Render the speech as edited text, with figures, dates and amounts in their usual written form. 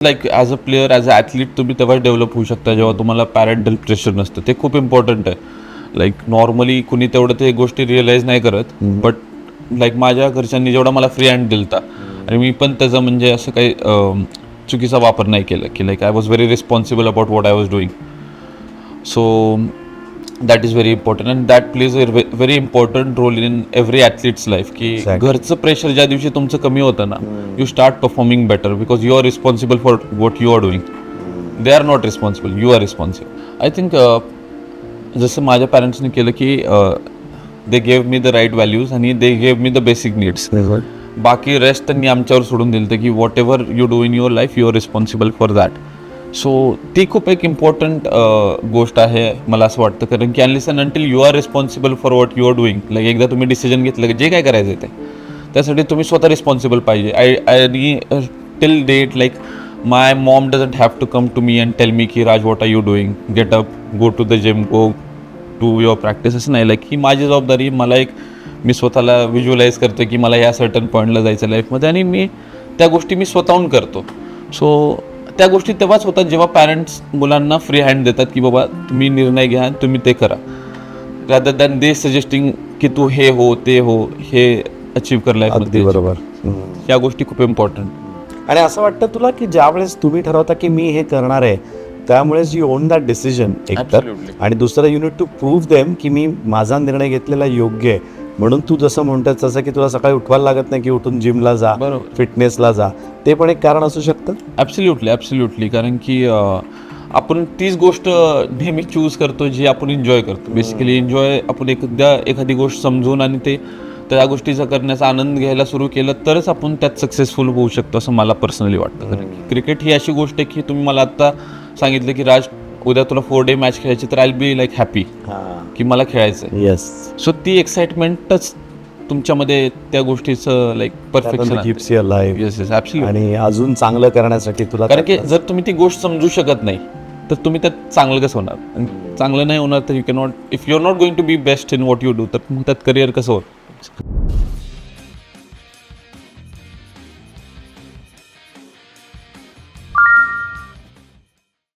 Like as a player, as a athlete तुम्ही तेव्हा develop होऊ शकता जेव्हा तुम्हाला पॅरेंटल प्रेशर नसतं. ते खूप इम्पॉर्टंट आहे. लाईक नॉर्मली कुणी तेवढं ते गोष्टी रिअलाईज नाही करत, बट लाईक माझ्या घरच्यांनी जेवढा मला फ्री हँड दिलता आणि मी पण त्याचा म्हणजे असं काही चुकीचा वापर नाही केला की like I was very responsible about what I was doing. So that is very important and that plays a very important role in every athlete's life. की घरचं प्रेशर ज्या दिवशी तुमचं कमी होतं ना, you start performing better because you are responsible for what you are doing. They are not responsible, you are responsible. I think जसं माझ्या पॅरेंट्सने केलं की they gave me the right values आणि they gave me the basic needs. बाकी rest त्यांनी आमच्यावर सोडून दिलं की whatever you do in your life you are responsible for that. So ती खूप एक इम्पॉर्टंट गोष्ट आहे मला असं वाटतं, कारण की unless and until you are responsible for what you are doing. Like एकदा तुम्ही डिसिजन घेतलं की जे काय करायचं आहे ते त्यासाठी तुम्ही स्वतः रिस्पॉन्सिबल पाहिजे. आणि till date like my mom doesn't have to come to me and tell me की Raj what are you doing, get up, go to the gym, go to your practice. असं नाही. लाईक ही माझी जबाबदारी. मला एक मी स्वतःला व्हिज्युअलाइज करतो की मला या सर्टन पॉईंटला जायचं लाईफमध्ये आणि मी त्या गोष्टी मी स्वतःहून करतो. सो त्या गोष्टी तेव्हाच होतात जेव्हा पॅरेंट्स मुलांना फ्री हँड देतात की बाबा तुम्ही निर्णय घ्या, तुम्ही ते करा, रॅदर दॅन दे सजेस्टिंग की तू हे हो ते हो हे अचीव्ह कर लाईफमध्ये. बरोबर. या गोष्टी खूप इम्पॉर्टंट. आणि असं वाटतं तुला की ज्यावेळेस तुम्ही ठरवता की मी हे करणार आहे, त्यामुळेच यू ओन दॅट डिसिजन एकतर, Absolutely. आणि दुसरं you need to prove them की मी माझा निर्णय घेतलेला योग्य आहे. म्हणून तू जसं म्हणतोय तसं की तुला सकाळी उठवायला लागत नाही की उठून जिमला जा, बरोबर. फिटनेसला जा, ते पण एक कारण असू शकतं. ॲब्सल्युटली. कारण की आपण तीच गोष्ट नेहमी चूज करतो जी आपण एन्जॉय करतो. बेसिकली एन्जॉय आपण एखादी गोष्ट समजून आणि त्या गोष्टीचा करण्याचा आनंद घ्यायला सुरू केलं तरच आपण त्यात सक्सेसफुल होऊ शकतो असं मला पर्सनली वाटतं. कारण की क्रिकेट ही अशी गोष्ट आहे की तुम्ही मला आत्ता सांगितलं की राज उद्या तुला 4 डे मॅच खेळायची, तर आय बी लाईक हॅपी की मला खेळायचं आहे. येस. सो ती एक्साइटमेंटच तुमच्यामध्ये त्या गोष्टीचं like perfection keeps you alive. Yes absolutely. आणि अजून चांगलं करण्यासाठी तुला कारण की जर तुम्ही ती गोष्ट समजू शकत नाही तर तुम्ही त्यात चांगलं कसं होणार, आणि चांगलं नाही होणार तर you cannot, if you are not going to be best in what you do, तर मग त्यात करिअर कसं होतं.